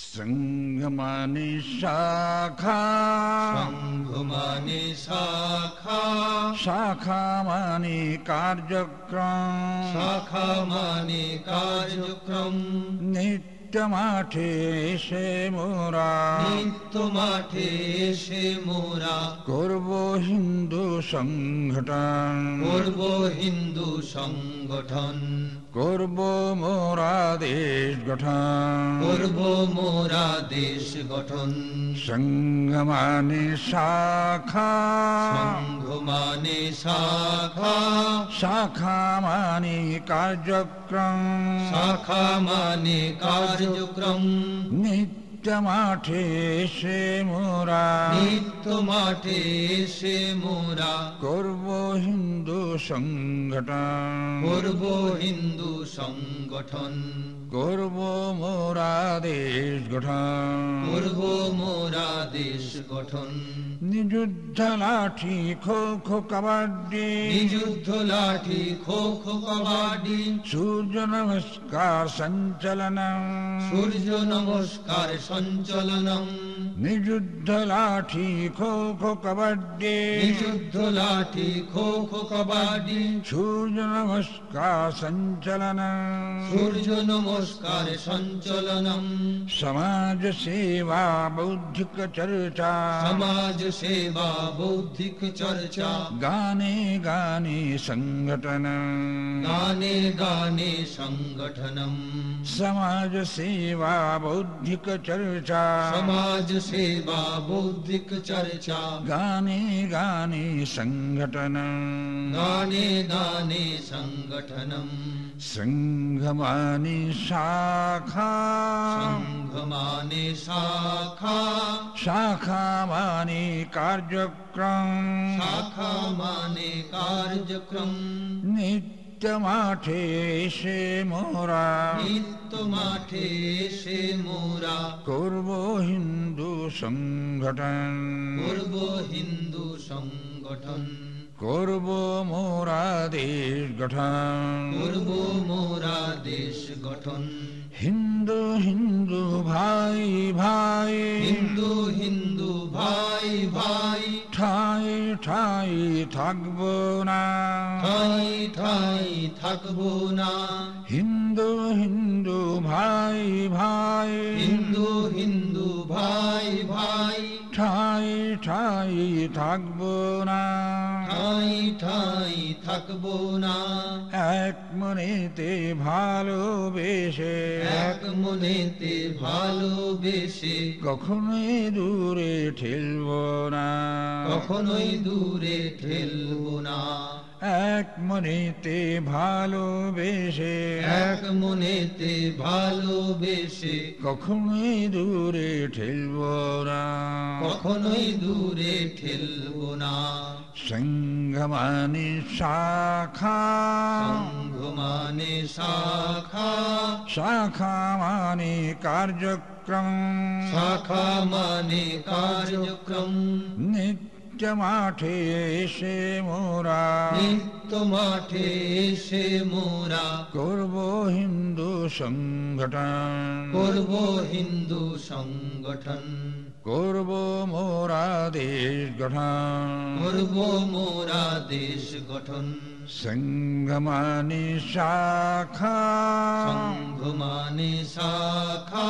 संघ माने शाखा संघ माने शाखा शाखा माने कार्यक्रम शाखा माने कार्यक्रम नित्य माठे एसे मोरा नित्य माठे एसे मोरा করব হিন্দু সংগঠন করব হিন্দু সংগঠন করব মোরা দেশ গঠন করব মোরা দেশ গঠন সংঘ মানে শাখা সংঘ মানে শাখা শাখা মানে কার্যক্রম শাখা মানে কার্যক্রম নিত্য মাঠে এসে মোরা নিত্য মাঠে এসে মোরা করব হিন্দু সংগঠন করব হিন্দু সংগঠন করব মোরা দেশ গঠন করব মোরা দেশ গঠন নিযুদ্ধ লাঠি খো খো কাবাডি নিযুদ্ধ লাঠি খো খো কাবাডি সূর্য নমস্কার সঞ্চলনম সূর্য নমস্কার সঞ্চলনম নিযুদ্ধ লাঠি খো খো কাবাডি নিযুদ্ধ লাঠি খো খো কাবাডি সূর্য নমস্কার সঞ্চলনম সূর্য নমস্কার সঞ্চলনম সমাজ সেবা বৌদ্ধিক চর্চা সমাজ সেবা বৌদ্ধিক চর্চা গানে গানে সংগঠনম গানে গানে সংগঠনম সমাজ সেবা বৌদ্ধিক চর্চা সমাজ সেবা বৌদ্ধিক চর্চা গানে গানে সংগঠনম গানে গানে সংগঠনম संघ माने शाखा संघ माने शाखा शाखा माने कार्यक्रम शाखा माने कार्यक्रम नित्य माठे एसे मोरा नित्य माठे एसे मोरा করব হিন্দু সংগঠন করব হিন্দু সংগঠন করব মোরা দেশ গঠন করব মোরা দেশ গঠন হিন্দু হিন্দু ভাই ভাই হিন্দু হিন্দু ভাই ভাই ঠাই ঠাই থাকবো না ঠাই ঠাই থাকবো না হিন্দু হিন্দু ভাই ভাই হিন্দু হিন্দু ভাই ভাই ঠাই ঠাই থাকবো না ঠাই ঠাই থাকবো না এক মনেতে ভালোবেসে এক মনেতে ভালোবেসে কখনোই দূরে ঠেলবো না কখনোই দূরে ঠেলবো না এক মনেতে ভালোবেসে এক মনেতে ভালোবেসে কখনোই দূরে ঠেলবো না কখনোই দূরে ঠেলবো না সংঘ মানে শাখা সংঘ মানে শাখা শাখা মানে কার্যক্রম শাখা মানে কার্যক্রম নিত্য মাঠে এসে মোরা নিত্য মাঠে এসে মোরা করব হিন্দু সংগঠন করব হিন্দু সংগঠন করব মোরা দেশ গঠন করব মোরা দেশ গঠন সংঘ মানে শাখা সংঘ মানে শাখা